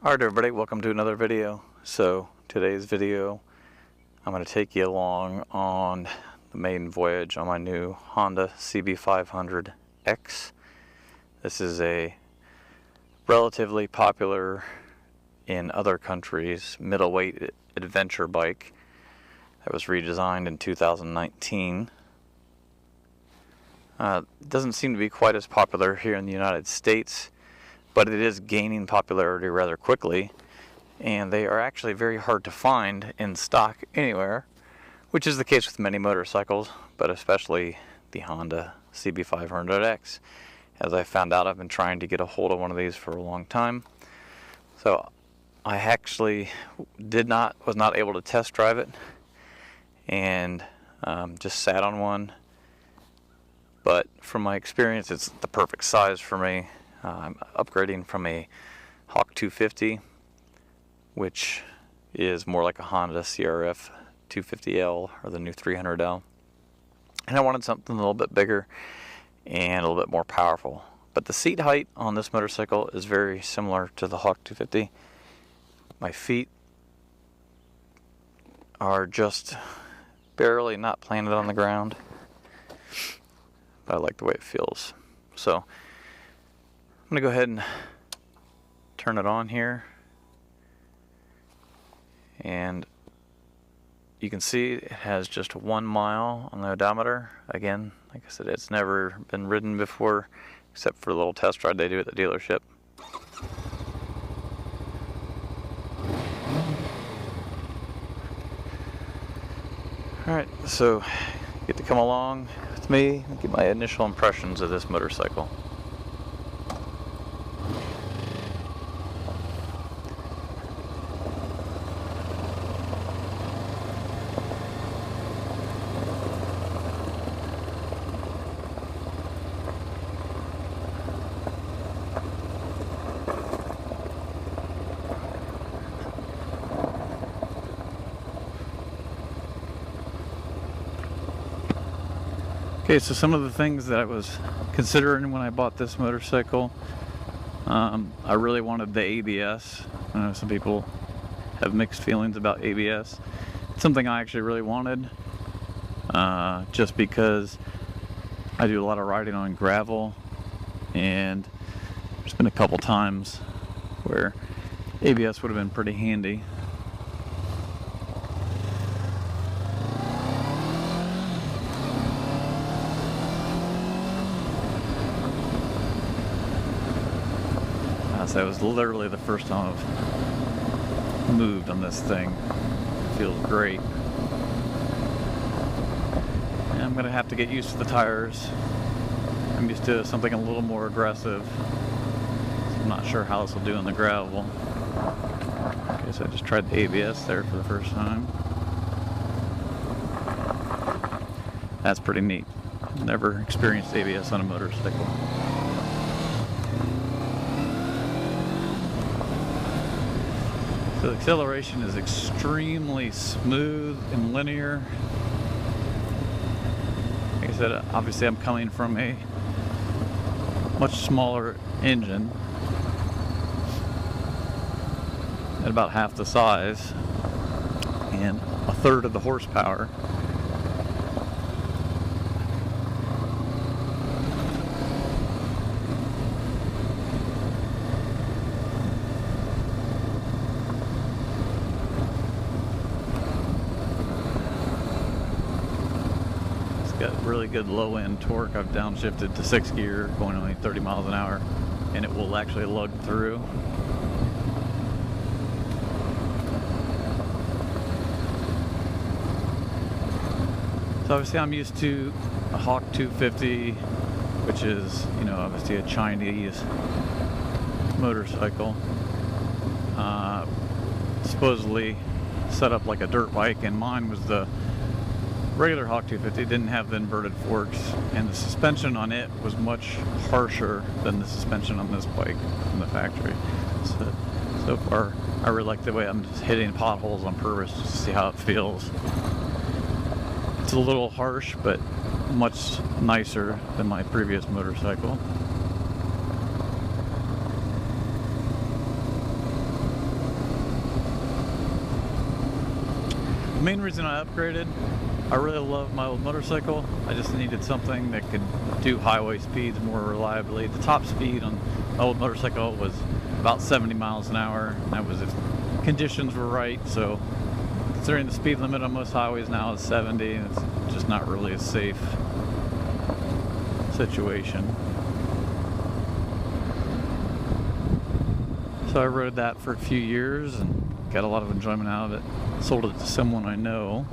Alright everybody, welcome to another video. So today's video, I'm going to take you along on the maiden voyage on my new Honda CB500X. This is a relatively popular in other countries middleweight adventure bike that was redesigned in 2019. It doesn't seem to be quite as popular here in the United States, but it is gaining popularity rather quickly, and they are actually very hard to find in stock anywhere, which is the case with many motorcycles, but especially the Honda CB500X. As I found out, I've been trying to get a hold of one of these for a long time. So I actually was not able to test drive it, and just sat on one. But from my experience, it's the perfect size for me. I'm upgrading from a Hawk 250, which is more like a Honda CRF 250L or the new 300L. And I wanted something a little bit bigger and a little bit more powerful. But the seat height on this motorcycle is very similar to the Hawk 250. My feet are just barely not planted on the ground, but I like the way it feels. So I'm going to go ahead and turn it on here, and you can see it has just 1 mile on the odometer. Again, like I said, it's never been ridden before except for the little test ride they do at the dealership. Alright, so you get to come along with me and get my initial impressions of this motorcycle. Okay, so some of the things that I was considering when I bought this motorcycle, I really wanted the ABS. I know some people have mixed feelings about ABS. It's something I actually really wanted, just because I do a lot of riding on gravel, and there's been a couple times where ABS would have been pretty handy. So it was literally the first time I've moved on this thing. It feels great. And I'm going to have to get used to the tires. I'm used to something a little more aggressive. So I'm not sure how this will do in the gravel. Okay, so I just tried the ABS there for the first time. That's pretty neat. I've never experienced ABS on a motorcycle. So the acceleration is extremely smooth and linear. Like I said, obviously I'm coming from a much smaller engine at about half the size and a third of the horsepower. Got really good low end torque. I've downshifted to 6th gear, going only 30 miles an hour, and it will actually lug through. So obviously I'm used to a Hawk 250, which is, you know, obviously a Chinese motorcycle, supposedly set up like a dirt bike, and mine was the regular Hawk 250. Didn't have the inverted forks, and the suspension on it was much harsher than the suspension on this bike from the factory. So far, I really like the way I'm just hitting potholes on purpose just to see how it feels. It's a little harsh, but much nicer than my previous motorcycle. main reason I upgraded, I really love my old motorcycle. I just needed something that could do highway speeds more reliably. The top speed on my old motorcycle was about 70 miles an hour. And that was if conditions were right. So considering the speed limit on most highways now is 70, it's just not really a safe situation. So I rode that for a few years and got a lot of enjoyment out of it. Sold it to someone I know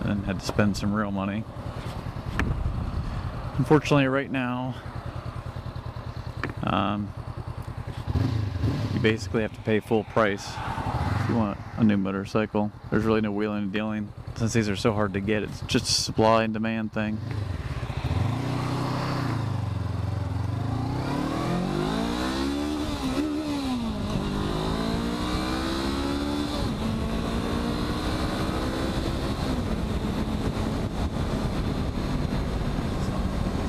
and had to spend some real money. Unfortunately, right now, you basically have to pay full price if you want a new motorcycle. There's really no wheeling and dealing. Since these are so hard to get, it's just a supply and demand thing.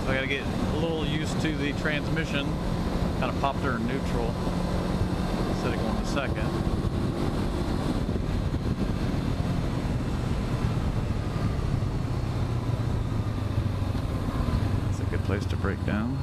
So I gotta get a little used to the transmission. Kind of popped her in neutral instead of going to second. That's a good place to break down.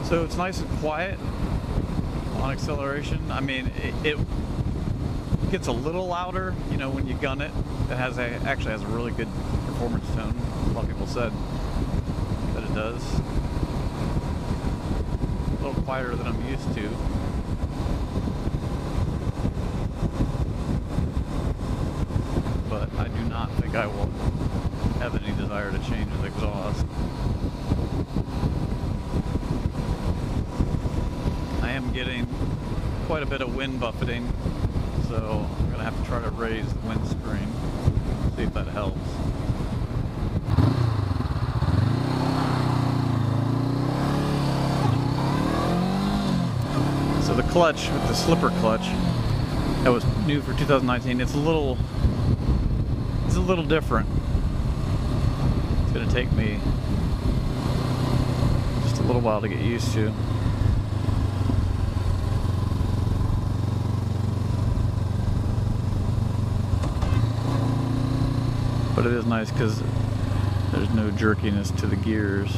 So it's nice and quiet on acceleration. I mean, it gets a little louder, you know, when you gun it. It actually has a really good performance tone. A lot of people said that it does. A little quieter than I'm used to. But I do not think I will have any desire to change the exhaust. I am getting quite a bit of wind buffeting, so I'm going to have to try to raise the windscreen, see if that helps. So the clutch, with the slipper clutch, that was new for 2019, it's a little different. It's going to take me just a little while to get used to. But it is nice because there's no jerkiness to the gears.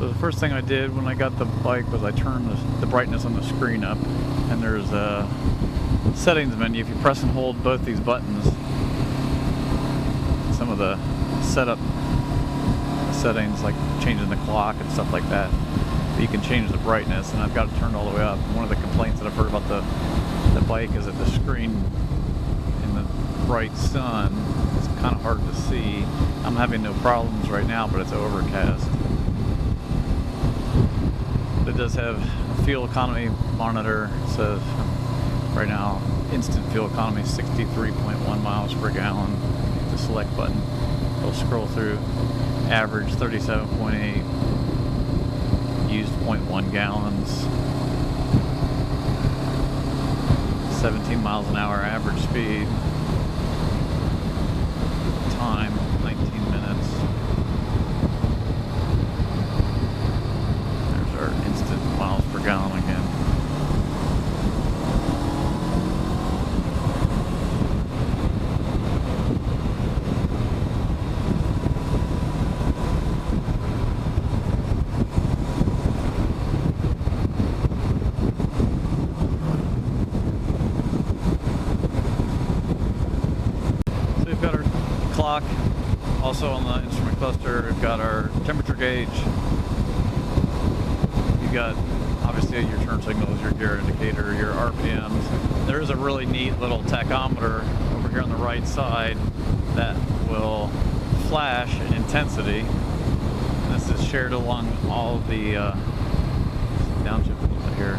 So the first thing I did when I got the bike was I turned the brightness on the screen up, and there's a settings menu. If you press and hold both these buttons, some of the setup settings like changing the clock and stuff like that, you can change the brightness, and I've got it turned all the way up. One of the complaints that I've heard about the bike is that the screen in the bright sun is kind of hard to see. I'm having no problems right now, but it's overcast. It does have a fuel economy monitor. It says right now instant fuel economy 63.1 miles per gallon. Hit the select button, it'll scroll through. Average 37.8, used 0.1 gallons, 17 miles an hour average speed, time 19 minutes. There's our instant miles per gallon again. Clock. Also on the instrument cluster, we've got our temperature gauge. You've got obviously your turn signals, your gear indicator, your RPMs. There is a really neat little tachometer over here on the right side that will flash intensity. This is shared along all of the downshift a little bit here.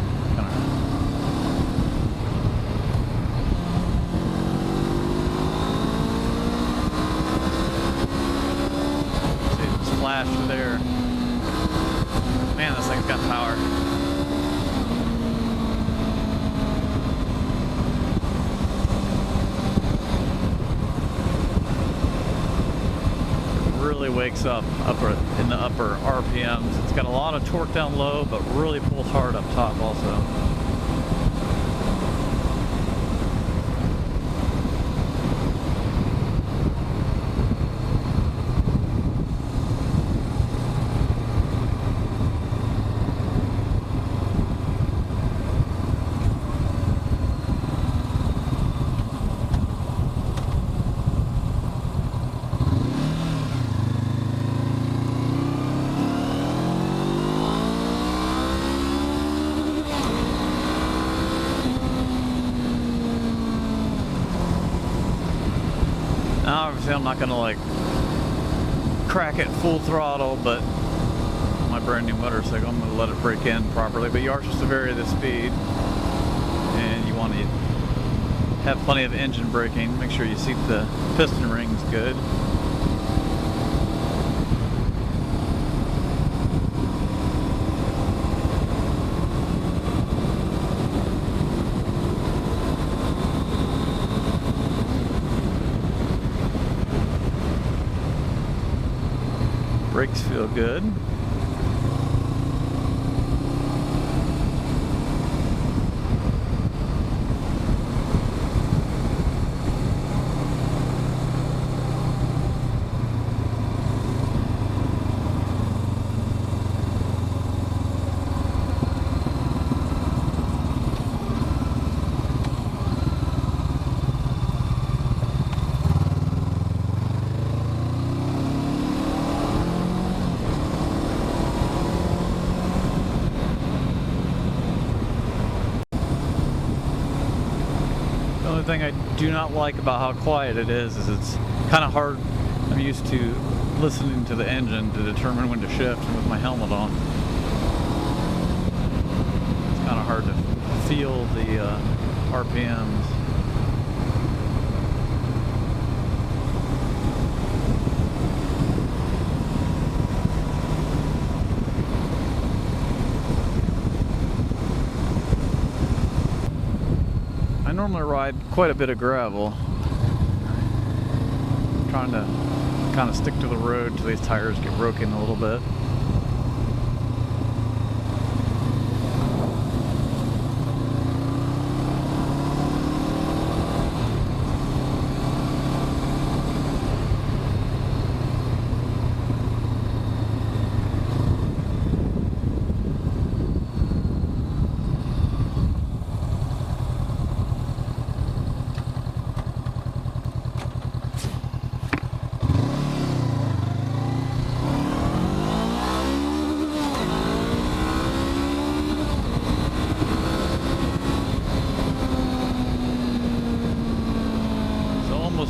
See the splash there. Man, this thing's got power. Really wakes up in the upper RPMs. It's got a lot of torque down low, but really pulls hard up top also. Now, obviously, I'm not gonna like crack it full throttle, but my brand new motorcycle, I'm gonna let it break in properly. But you are supposed to vary the speed, and you want to have plenty of engine braking. Make sure you seat the piston rings good. Brakes feel good. The only thing I do not like about how quiet it is it's kind of hard. I'm used to listening to the engine to determine when to shift with my helmet on. It's kind of hard to feel the RPMs. I normally ride quite a bit of gravel. I'm trying to kind of stick to the road till these tires get broken a little bit.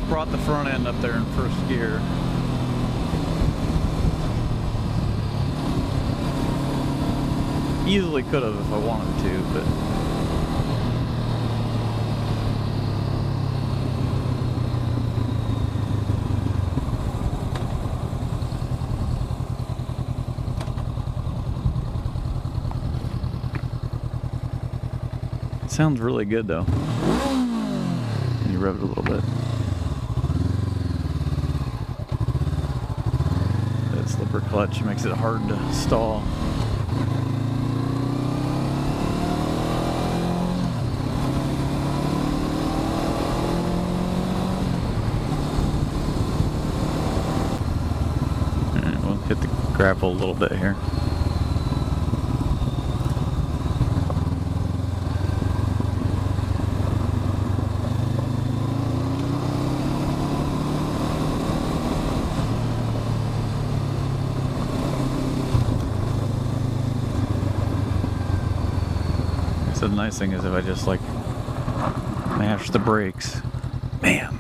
Brought the front end up there in first gear. Easily could have if I wanted to, but it sounds really good though. And you rev it a little bit. Slipper clutch makes it hard to stall. Alright, we'll hit the gravel a little bit here. nice thing is if I just like mash the brakes, man,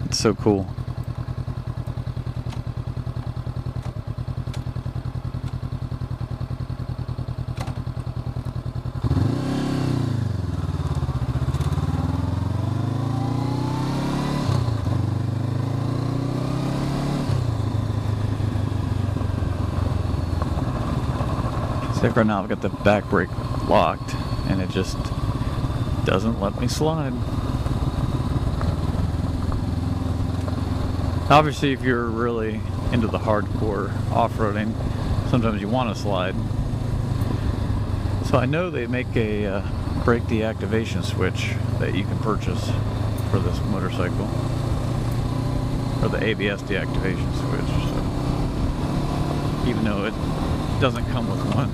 it's so cool. Except right now I've got the back brake locked and it just doesn't let me slide. Obviously, if you're really into the hardcore off-roading, sometimes you want to slide. So I know they make a brake deactivation switch that you can purchase for this motorcycle, or the ABS deactivation switch, so even though it doesn't come with one.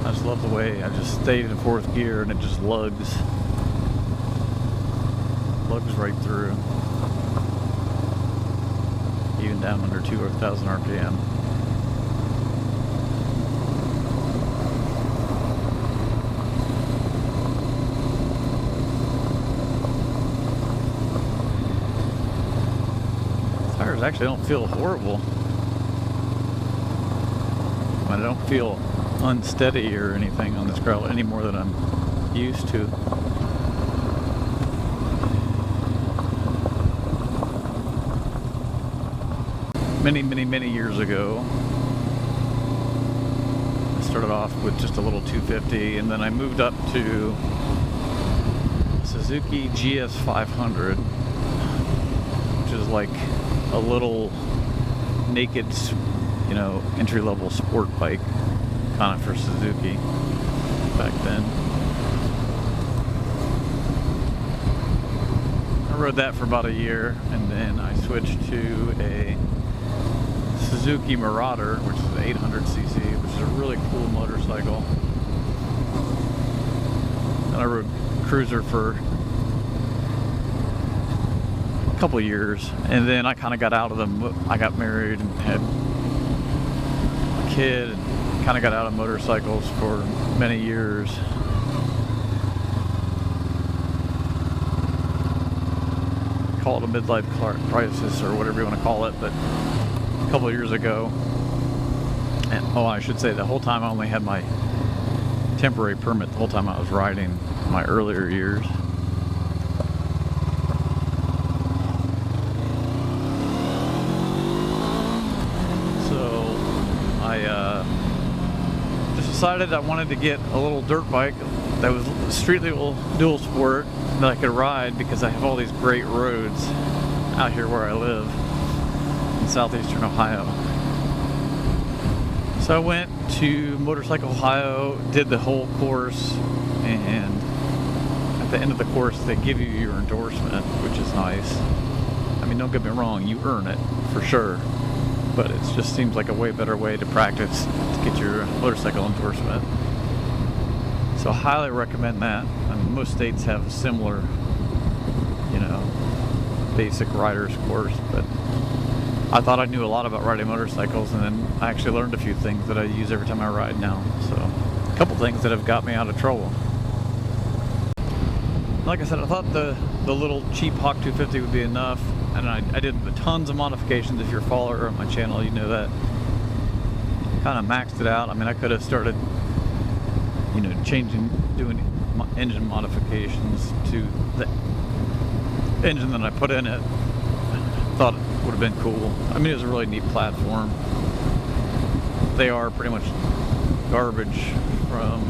I just love the way I just stayed in fourth gear and it just lugs right through, even down under 2,000 RPM. Tires actually don't feel horrible. I don't feel unsteady or anything on this gravel any more than I'm used to. Many years ago, I started off with just a little 250, and then I moved up to Suzuki GS500, which is like a little naked, you know, entry-level sport bike, kind of for Suzuki back then. I rode that for about a year, and then I switched to a Suzuki Marauder, which is an 800cc, which is a really cool motorcycle. And I rode Cruiser for a couple of years, and then I kind of got out of them. I got married and had a kid, and kind of got out of motorcycles for many years. Call it a midlife crisis or whatever you want to call it, but a couple of years ago, and oh, I should say the whole time I only had my temporary permit the whole time I was riding in my earlier years. So I just decided I wanted to get a little dirt bike that was street legal dual sport that I could ride, because I have all these great roads out here where I live in southeastern Ohio. So I went to Motorcycle Ohio, did the whole course, and at the end of the course they give you your endorsement, which is nice. I mean, don't get me wrong, you earn it for sure, but it just seems like a way better way to practice to get your motorcycle endorsement. So I highly recommend that. I mean, most states have a similar, you know, basic rider's course, but I thought I knew a lot about riding motorcycles, and then I actually learned a few things that I use every time I ride now. So a couple things that have got me out of trouble. Like I said, I thought the little cheap Hawk 250 would be enough, and I did tons of modifications. If you're a follower on my channel, you know that. Kind of maxed it out. I mean, I could have started, you know, doing engine modifications to the engine that I put in it. Thought it would have been cool. I mean, it was a really neat platform. They are pretty much garbage from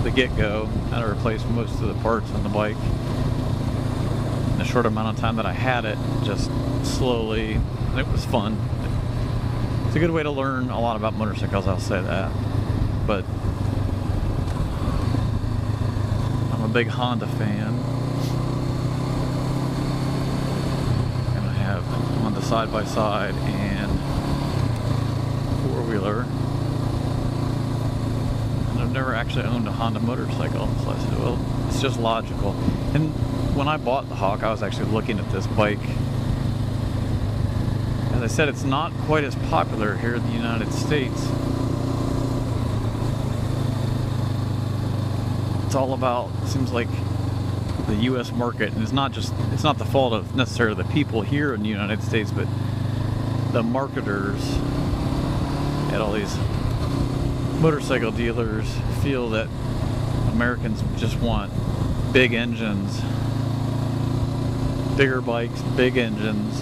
the get-go. I had to replace most of the parts on the bike in a short amount of time that I had it, just slowly, and it was fun. It's a good way to learn a lot about motorcycles, I'll say that. But I'm a big Honda fan. And I have Honda side-by-side and four-wheeler. And I've never actually owned a Honda motorcycle, so I said, well, It's just logical. And when I bought the Hawk, I was actually looking at this bike. As I said, it's not quite as popular here in the United States. It's all about, seems like, the U.S. market, and it's not the fault of necessarily the people here in the United States, but the marketers at all these motorcycle dealers feel that Americans just want big engines, bigger bikes, big engines.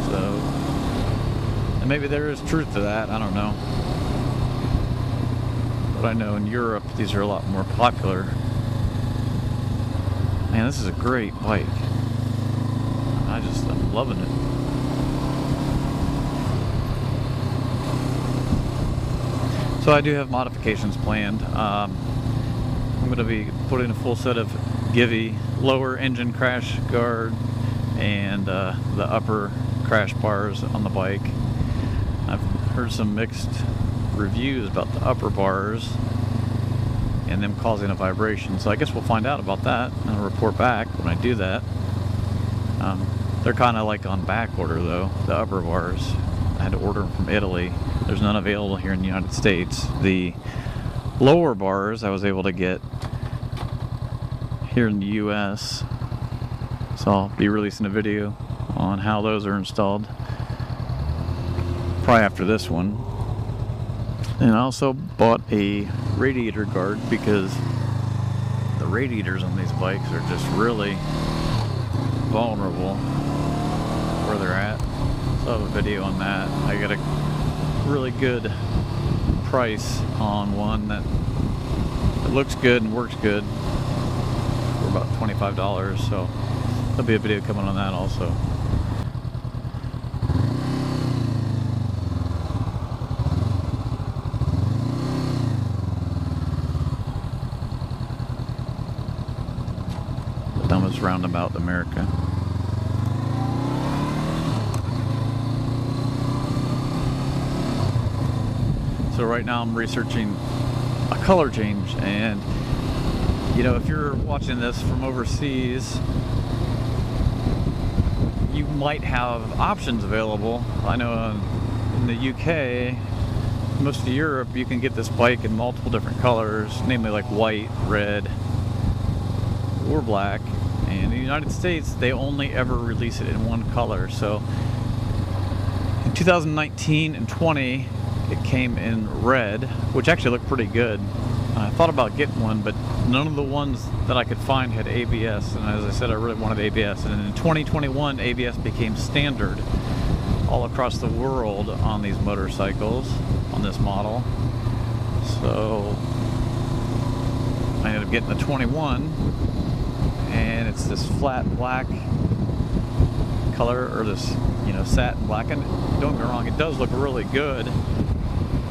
So, and maybe there is truth to that, I don't know. But I know in Europe these are a lot more popular. Man, this is a great bike. I'm loving it. So I do have modifications planned. I'm going to be putting a full set of Givy lower engine crash guard and the upper crash bars on the bike. I've heard some mixed reviews about the upper bars and them causing a vibration, so I guess we'll find out about that and I'll report back when I do that. They're kind of like on back order though, the upper bars. I had to order them from Italy. There's none available here in the United States. The lower bars I was able to get here in the US, so I'll be releasing a video on how those are installed probably after this one. And I also bought a radiator guard because the radiators on these bikes are just really vulnerable where they're at. So I have a video on that. I got a really good price on one that looks good and works good for about $25, so there'll be a video coming on that also. The dumbest roundabout in America. So right now I'm researching a color change, and you know, if you're watching this from overseas, you might have options available. I know in the UK, most of Europe, you can get this bike in multiple different colors, namely like white, red, or black. And in the United States, they only ever release it in one color. So in 2019 and 20, it came in red, which actually looked pretty good. I thought about getting one, but none of the ones that I could find had ABS, and as I said, I really wanted ABS. And in 2021, ABS became standard all across the world on these motorcycles, on this model. So I ended up getting the 21, and it's this flat black color, or this, you know, satin black. And don't get me wrong, it does look really good.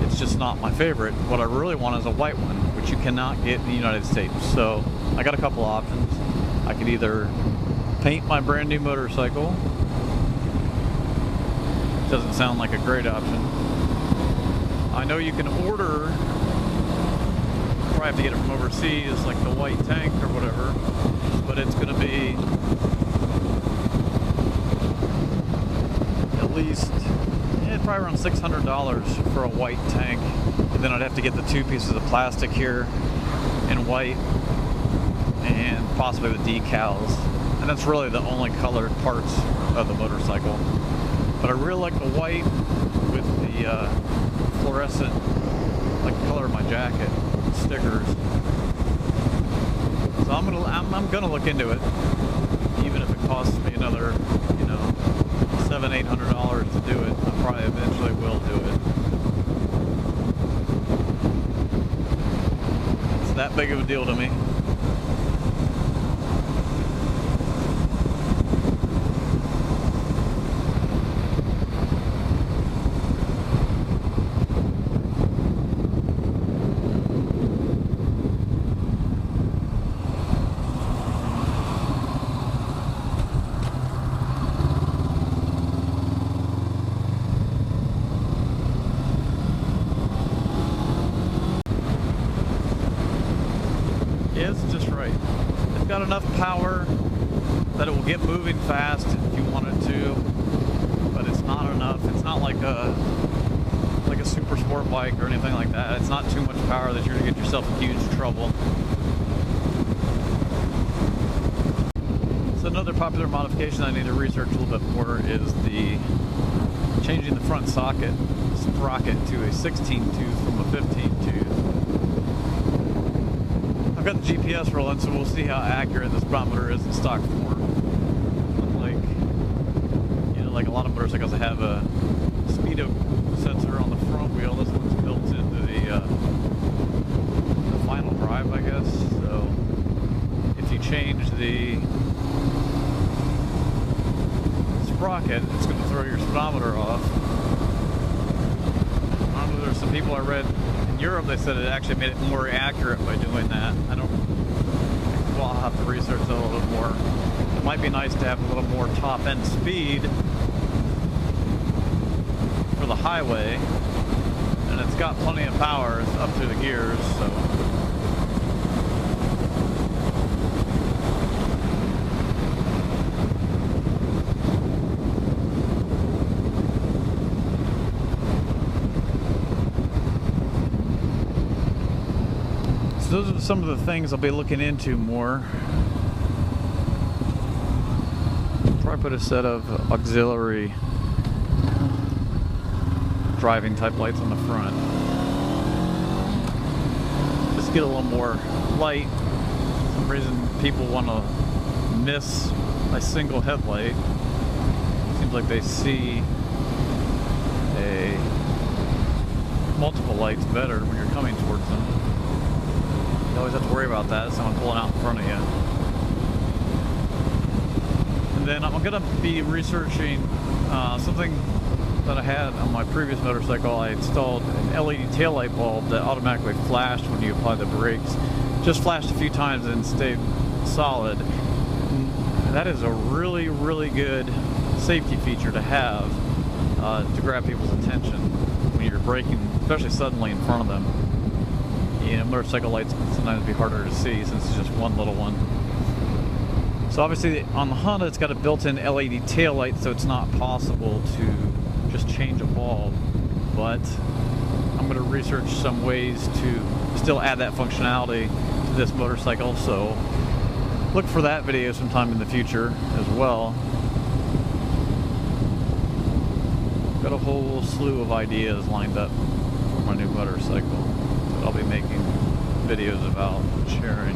It's just not my favorite. What I really want is a white one, which you cannot get in the United States. So I got a couple options. I could either paint my brand new motorcycle, which doesn't sound like a great option. I know you can order, probably have to get it from overseas, like the white tank or whatever, but it's going to be at least probably around $600 for a white tank, and then I'd have to get the two pieces of plastic here in white and possibly the decals, and that's really the only colored parts of the motorcycle. But I really like the white with the fluorescent, like the color of my jacket, stickers. So I'm gonna look into it, even if it costs me another, you know, $700-800 to do it. I probably eventually will do it. It's that big of a deal to me. enough power that it will get moving fast if you wanted to, but it's not enough. It's not like a super sport bike or anything like that. It's not too much power that you're gonna get yourself in huge trouble. So another popular modification I need to research a little bit more is the changing the front socket sprocket to a 16 tooth from a 15 tooth. I've got the GPS rolling, so we'll see how accurate the speedometer is in stock form. Unlike, you know, like a lot of motorcycles that have a speedo sensor on the front wheel, this one's built into the final drive, I guess. So if you change the sprocket, it's going to throw your speedometer off. I know there's some people I read in Europe, they said it actually made it more accurate by doing that. I don't, well, I'll have to research that a little bit more. It might be nice to have a little more top end speed for the highway, and it's got plenty of power. It's up through the gears, so. Those are some of the things I'll be looking into more. Probably put a set of auxiliary driving type lights on the front. Just get a little more light. For some reason people want to miss a single headlight. Seems like they see multiple lights better when you're coming towards them. You always have to worry about that, someone pulling out in front of you. And then I'm going to be researching something that I had on my previous motorcycle. I installed an LED taillight bulb that automatically flashed when you apply the brakes. Just flashed a few times and stayed solid. And that is a really, really good safety feature to have to grab people's attention when you're braking, especially suddenly in front of them. You know, motorcycle lights can sometimes be harder to see since it's just one little one. So obviously on the Honda it's got a built-in LED tail light, so it's not possible to just change a bulb, but I'm going to research some ways to still add that functionality to this motorcycle, so look for that video sometime in the future as well. Got a whole slew of ideas lined up for my new motorcycle. I'll be making videos about sharing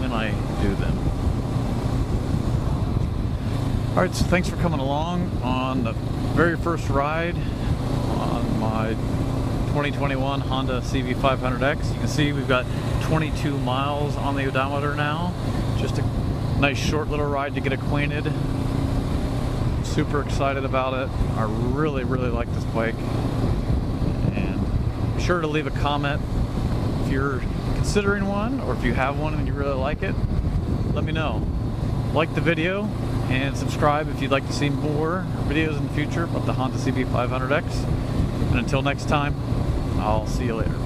when I do them. Alright, so thanks for coming along on the very first ride on my 2021 Honda CB500X. You can see we've got 22 miles on the odometer now. Just a nice short little ride to get acquainted. Super excited about it. I really, really like this bike. Be sure to leave a comment if you're considering one, or if you have one and you really like it, let me know. Like the video and subscribe if you'd like to see more videos in the future about the Honda CB500X. And until next time, I'll see you later.